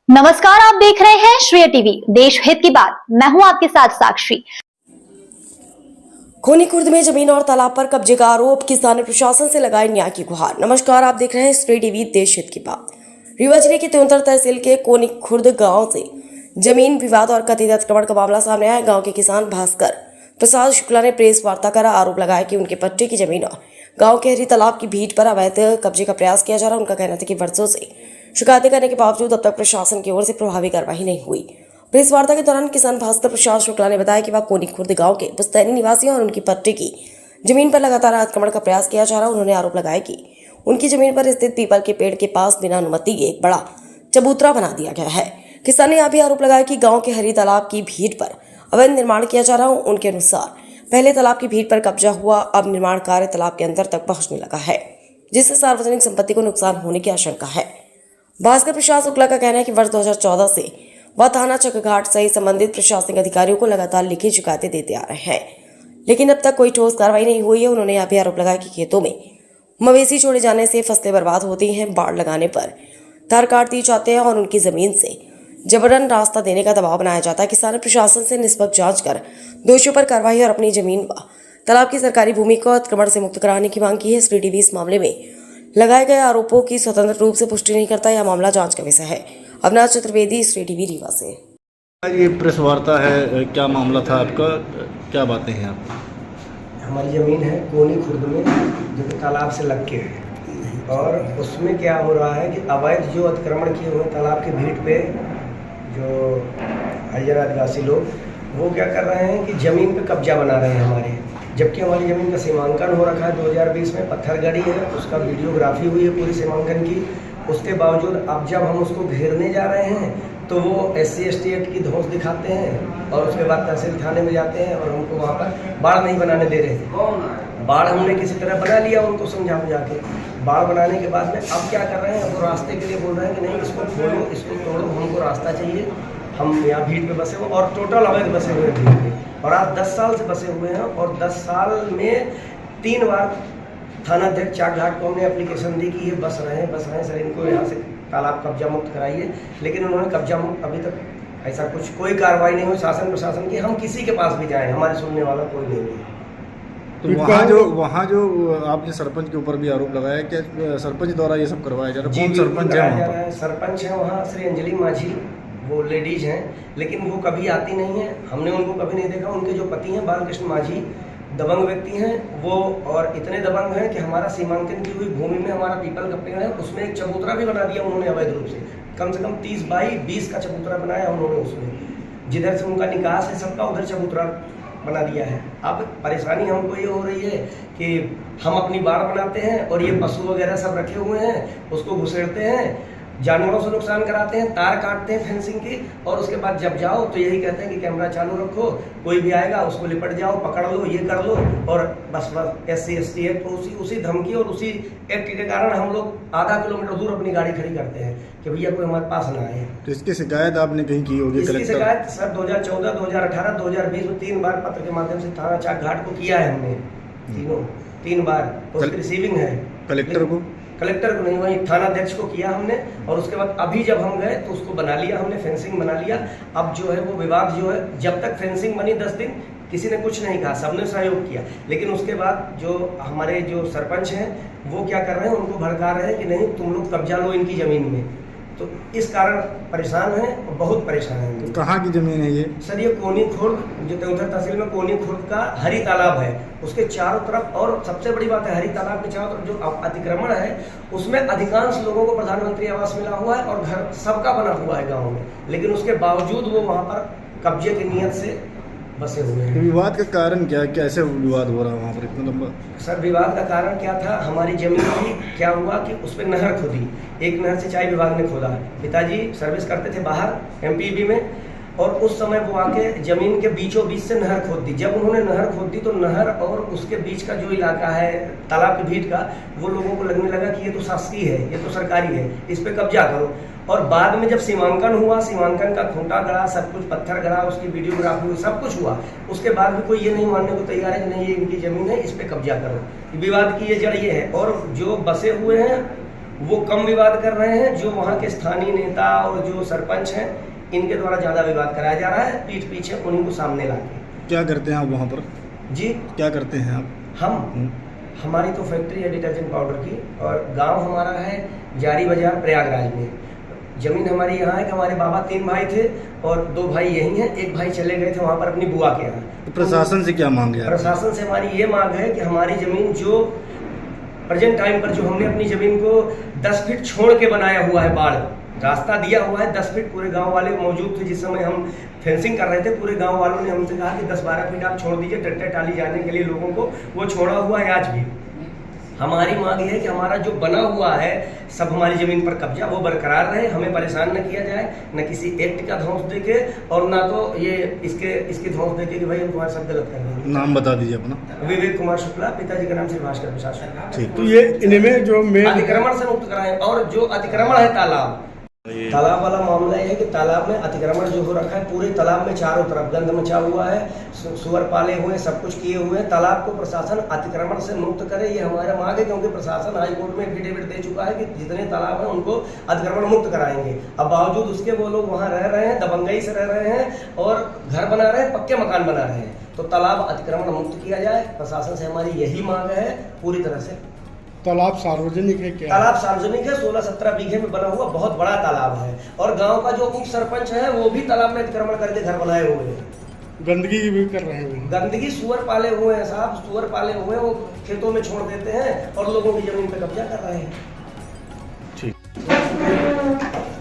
नमस्कार, आप देख रहे हैं श्रेय टीवी, देश हित की बात। मैं हूं आपके साथ साक्षी। खोनी खुर्द में जमीन और तालाब पर कब्जे का आरोप, किसान ने प्रशासन से लगाए न्याय की गुहार। नमस्कार, आप देख रहे हैं श्रेय टीवी, देश हित की बात। रीवा जिले के त्योंतर तहसील के कोनी खुर्द गांव से जमीन विवाद और कथित अतिक्रमण का मामला सामने आया। गांव के किसान भास्कर प्रसाद शुक्ला ने प्रेस वार्ता कर आरोप लगाया कि उनके पट्टे की जमीन और गांव के हरी तालाब की भीड़ पर अवैध कब्जे का प्रयास किया जा रहा है। उनका कहना था कि वर्षों से शिकायतें करने के बावजूद अब तक प्रशासन की ओर से प्रभावी कार्रवाई नहीं हुई। प्रेस वार्ता के दौरान किसान भास्कर प्रसाद शुक्ला ने बताया कि वह कोनी खुर्द गांव के पुस्तैनी निवासी और उनकी पट्टे की जमीन पर लगातार अतिक्रमण का प्रयास किया जा रहा है। उन्होंने आरोप लगाया कि उनकी जमीन पर स्थित पीपल के पेड़ के पास बिना अनुमति के एक बड़ा चबूतरा बना दिया गया है। किसान ने यह भी आरोप लगाया कि गाँव के हरी तालाब की भीड़ पर अवैध निर्माण किया जा रहा है। उनके अनुसार पहले तालाब की भीड़ पर कब्जा हुआ, अब निर्माण कार्य तालाब के अंदर तक पहुंचने लगा है, जिससे सार्वजनिक संपत्ति को नुकसान होने की आशंका है। भास्कर प्रसाद शुक्ला का कहना है कि वर्ष 2014 से वह थाना चकघाट सहित संबंधित प्रशासनिक अधिकारियों को लगातार लिखित शिकायतें देते आ रहे हैं, लेकिन अब तक कोई ठोस कार्रवाई नहीं हुई है। उन्होंने यह भी आरोप लगाया कि खेतों में मवेशी छोड़े जाने से फसलें बर्बाद होती हैं, बाढ़ लगाने पर तार काट दिए जाते हैं और उनकी जमीन से जबरन रास्ता देने का दबाव बनाया जाता है। किसान ने प्रशासन से निष्पक्ष जांच कर दोषियों पर कार्रवाई और अपनी जमीन व तालाब की सरकारी भूमि को अतिक्रमण से मुक्त कराने की मांग की है। श्रेय टीवी इस मामले में लगाए गए आरोपों की स्वतंत्र रूप से पुष्टि नहीं करता। यह मामला जांच का विषय है। अविनाश चतुर्वेदी, श्रेय टीवी, रीवा से। ये प्रेस वार्ता है, क्या मामला था आपका, क्या बातें हैं आप? हमारी ज़मीन है कोनी खुर्द में, जो कि तालाब से लग के है, और उसमें क्या हो रहा है कि अवैध जो अतिक्रमण किए हुए तालाब के भीड़ पे जो हरिजन आदिवासी लोग वो क्या कर रहे हैं कि ज़मीन पे कब्जा बना रहे हैं हमारे, जबकि हमारी ज़मीन का सीमांकन हो रखा है 2020 में, पत्थर गड़ी है, उसका वीडियोग्राफी हुई है पूरी सीमांकन की। उसके बावजूद अब जब हम उसको घेरने जा रहे हैं तो वो SC/ST एक्ट की धौंस दिखाते हैं और उसके बाद तहसील थाने में जाते हैं और हमको वहाँ पर बाढ़ नहीं बनाने दे रहे थे। बाढ़ हमने किसी तरह बना लिया, उनको समझा के बाढ़ बनाने के बाद में अब क्या कर रहे हैं, वो रास्ते के लिए बोल रहे हैं कि नहीं, इसको खोलो, इसको तोड़ो, हमको रास्ता चाहिए, हम यहाँ भीड़ पे बसे हुए और टोटल अवैध बसे हुए भीड़ पे, और आज 10 साल से बसे हुए हैं। और 10 साल में 3 बार थाना अध्यक्ष चकघाट को हमने एप्लीकेशन दी कि ये बस रहे हैं सर, इनको यहाँ से तालाब कब्जा मुक्त कराइए, लेकिन उन्होंने कब्जा मुक्त अभी तक ऐसा कुछ कोई कार्रवाई नहीं हुई शासन प्रशासन की। हम किसी के पास भी जाएं, हमारे सुनने वाला कोई नहीं है। तो वहाँ जो आपने सरपंच के ऊपर भी आरोप लगाया, क्या सरपंच द्वारा ये सब करवाया जा रहा है? कौन सरपंच है? सरपंच है वहाँ श्री अंजलि माझी, वो लेडीज हैं, लेकिन वो कभी आती नहीं है, हमने उनको कभी नहीं देखा। उनके जो पति हैं बालकृष्ण माझी, दबंग व्यक्ति हैं वो, और इतने दबंग हैं कि हमारा सीमांकन की हुई भूमि में हमारा पीपल का पेड़ है, उसमें एक चबूतरा भी बना दिया उन्होंने अवैध रूप से। कम से कम 30 बाई 20 का चबूतरा बनाया उन्होंने उसमें, जिधर से उनका निकास है सबका उधर चबूतरा बना दिया है। अब परेशानी हमको ये हो रही है कि हम अपनी बाड़ बनाते हैं और ये पशु वगैरह सब रखे हुए हैं, उसको घुसेड़ते हैं, जानवरों से नुकसान कराते हैं, तार काटते हैं फेंसिंग की, और उसके बाद जब जाओ तो यही कहते हैं कि कैमरा चालू रखो, कोई भी आएगा उसको लिपट जाओ, पकड़ लो, ये कर लो, और बस SC/ST एक्ट उसी धमकी और उसी एक्ट के कारण हम लोग आधा किलोमीटर दूर अपनी गाड़ी खड़ी करते हैं कि भैया कोई हमारे पास ना आए। तो इसकी शिकायत आपने कहीं की होगी? इसकी शिकायत सर 2014, 2018, 2020 में 3 बार पत्र के माध्यम से थाना चकघाट को किया है हमने, 3 बार। उसकी रिसीविंग है कलेक्टर को नहीं, वही थाना अध्यक्ष को किया हमने, और उसके बाद अभी जब हम गए तो उसको बना लिया हमने, फेंसिंग बना लिया। अब जो है वो विवाद जो है, जब तक फेंसिंग बनी 10 दिन किसी ने कुछ नहीं कहा, सबने सहयोग किया, लेकिन उसके बाद जो हमारे जो सरपंच हैं वो क्या कर रहे हैं, उनको भड़का रहे हैं कि नहीं तुम लोग कब्जा लो इनकी ज़मीन में। तो इस कारण परेशान हैं, बहुत परेशान हैं। तो कहाँ की ज़मीन है ये? सर ये कोनी खुर्द, जो त्योंतर तहसील में कोनी खुर्द का हरी तालाब है, उसके चारों तरफ, और सबसे बड़ी बात है हरी तालाब के चारों तरफ जो अतिक्रमण है उसमें अधिकांश लोगों को प्रधानमंत्री आवास मिला हुआ है और घर सबका बना हुआ है गाँव में, लेकिन उसके बावजूद वो वहाँ पर कब्जे की नीयत से बसे हुए हैं। तो विवाद का कारण क्या है, कैसे विवाद हो रहा है वहाँ पर इतना लंबा? सर विवाद का कारण क्या था, हमारी जमीन की क्या हुआ कि उस पर नहर खोदी, एक नहर सिंचाई विभाग ने खोदा। पिताजी सर्विस करते थे बाहर MPB में, और उस समय वो आके जमीन के बीचों बीच से नहर खोद दी। जब उन्होंने नहर खोद दी तो नहर और उसके बीच का जो इलाका है तालाब के भीड़ का, वो लोगों को लगने लगा कि ये तो शासकीय है, ये तो सरकारी है, इस पे कब्जा करो। और बाद में जब सीमांकन हुआ, सीमांकन का खूंटा गड़ा, सब कुछ पत्थर गड़ा, उसकी वीडियोग्राफी हुई, सब कुछ हुआ, उसके बाद भी कोई ये नहीं मानने को तैयार है कि नहीं ये इनकी जमीन है, इस पे कब्जा करो। विवाद की ये जड़ ये है। और जो बसे हुए हैं वो कम विवाद कर रहे हैं। जो वहाँ के स्थानीय नेता और जो सरपंच हैं, इनके द्वारा ज़्यादा विवाद कराया जा रहा है, पीठ पीछे उन्हीं को सामने लाके। क्या करते हैं आप वहाँ पर? जी, क्या करते हैं आप? हम हमारी तो फैक्ट्री है डिटर्जेंट पाउडर की, और गांव हमारा है जारी बाजार प्रयागराज में। जमीन हमारी यहाँ है कि हमारे बाबा 3 भाई थे और 2 भाई यही हैं, एक भाई चले गए थे वहाँ पर अपनी बुआ के यहाँ। तो प्रशासन से क्या मांग है? प्रशासन से हमारी ये मांग है कि हमारी जमीन जो प्रेजेंट टाइम पर जो हमने अपनी जमीन को 10 फीट छोड़ के बनाया हुआ है, बाढ़ रास्ता दिया हुआ है 10 फीट, पूरे गांव वाले मौजूद थे जिस समय हम फेंसिंग कर रहे थे। पूरे गांव वालों ने हमसे कहा कि 10-12 फीट आप छोड़ दीजिए ट्रैक्टर टाली जाने के लिए लोगों को, वो छोड़ा हुआ है आज भी। हमारी मांग ये है कि हमारा जो बना हुआ है सब हमारी जमीन पर कब्जा वो बरकरार रहे, हमें परेशान न किया जाए, न किसी एक्ट का ध्वंस देके और ना तो ये इसके ध्वंस देके कि भाई हम तुम्हारे साथ गलत कर रहे हैं। नाम बता दीजिए अपना। विवेक कुमार शुक्ला, पिताजी का नाम श्री भास्कर प्रसाद। ठीक। तो ये इनमें जो अतिक्रमण से मुक्त कराएं। और जो अतिक्रमण है तालाब वाला मामला ये है कि तालाब में अतिक्रमण जो हो रखा है, पूरे तालाब में चारों तरफ गंद मचा हुआ है, सुअर पाले हुए, सब कुछ किए हुए हैं। तालाब को प्रशासन अतिक्रमण से मुक्त करे, ये हमारा मांग है, क्योंकि प्रशासन हाई कोर्ट में एफिडेविट दे चुका है कि जितने तालाब हैं उनको अतिक्रमण मुक्त कराएंगे। अब बावजूद उसके वो लोग वहाँ रह रहे हैं, दबंगई से रह रहे हैं और घर बना रहे हैं, पक्के मकान बना रहे हैं। तो तालाब अतिक्रमण मुक्त किया जाए, प्रशासन से हमारी यही मांग है पूरी तरह से। तालाब सार्वजनिक है क्या? तालाब सार्वजनिक है, 16-17 बीघे में बना हुआ बहुत बड़ा तालाब है, और गांव का जो उप सरपंच है वो भी तालाब में अतिक्रमण करके घर बनाए हुए हैं। गंदगी भी कर रहे हैं। गंदगी सुअर पाले हुए हैं साहब, सुअर पाले हुए हैं, वो खेतों में छोड़ देते हैं और लोगों की जमीन पे कब्जा कर रहे हैं। ठीक।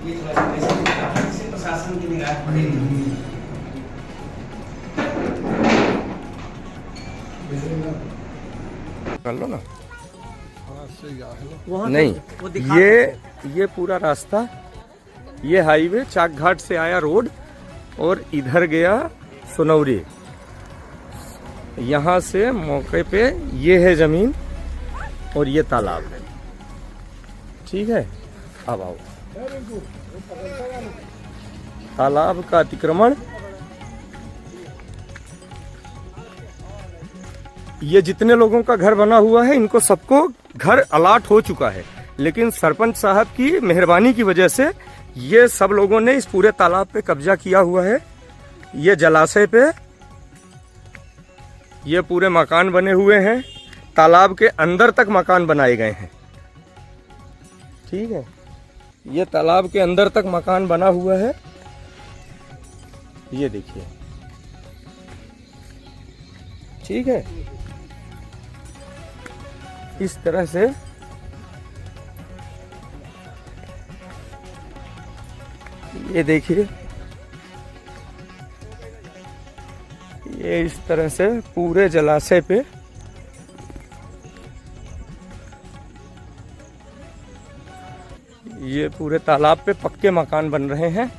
ये प्रशासन की निगाह पड़ेगी। कर लो ना। नहीं, ये पूरा रास्ता, ये हाईवे चाक घाट से आया रोड और इधर गया सोनौरी। यहाँ से मौके पे ये है जमीन और ये तालाब है। ठीक है, अब आओ। तालाब का अतिक्रमण, ये जितने लोगों का घर बना हुआ है इनको सबको घर अलाट हो चुका है, लेकिन सरपंच साहब की मेहरबानी की वजह से ये सब लोगों ने इस पूरे तालाब पे कब्जा किया हुआ है। ये जलाशय पे ये पूरे मकान बने हुए हैं, तालाब के अंदर तक मकान बनाए गए हैं। ठीक है, ये तालाब के अंदर तक मकान बना हुआ है, ये देखिए। ठीक है, इस तरह से ये देखिए, ये इस तरह से पूरे जलाशय पे ये पूरे तालाब पे पक्के मकान बन रहे हैं,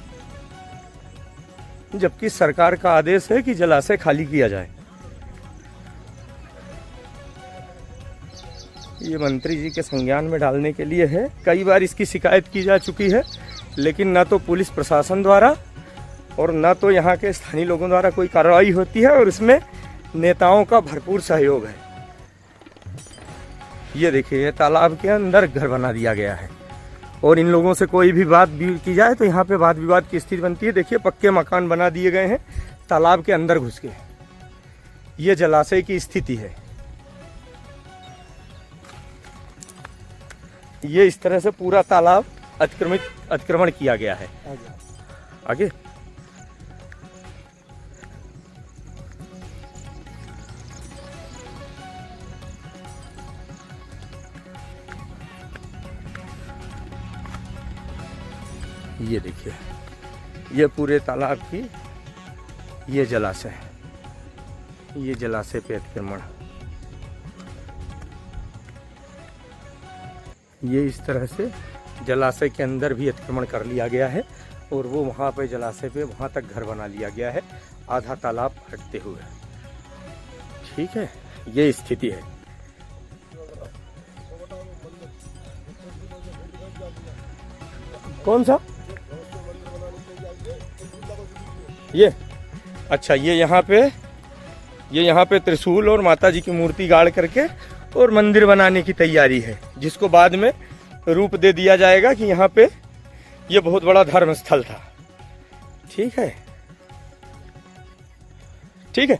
जबकि सरकार का आदेश है कि जलाशय खाली किया जाए। ये मंत्री जी के संज्ञान में डालने के लिए है। कई बार इसकी शिकायत की जा चुकी है, लेकिन ना तो पुलिस प्रशासन द्वारा और ना तो यहाँ के स्थानीय लोगों द्वारा कोई कार्रवाई होती है, और इसमें नेताओं का भरपूर सहयोग है। ये देखिए, ये तालाब के अंदर घर बना दिया गया है, और इन लोगों से कोई भी बात भी की जाए तो यहाँ पे वाद विवाद की स्थिति बनती है। देखिए, पक्के मकान बना दिए गए हैं तालाब के अंदर घुस के। ये जलाशय की स्थिति है। ये इस तरह से पूरा तालाब अतिक्रमण किया गया है। आगे ये देखिए, ये पूरे तालाब की ये जलाशय है, ये जलाशय पे अतिक्रमण। ये इस तरह से जलाशय के अंदर भी अतिक्रमण कर लिया गया है, और वो वहाँ पे जलाशय पे वहाँ तक घर बना लिया गया है, आधा तालाब हटते हुए। ठीक है, ये स्थिति है। कौन सा? ये अच्छा, ये यहाँ पे त्रिशूल और माता जी की मूर्ति गाड़ करके और मंदिर बनाने की तैयारी है, जिसको बाद में रूप दे दिया जाएगा कि यहाँ पे ये बहुत बड़ा धर्म स्थल था। ठीक है, ठीक है।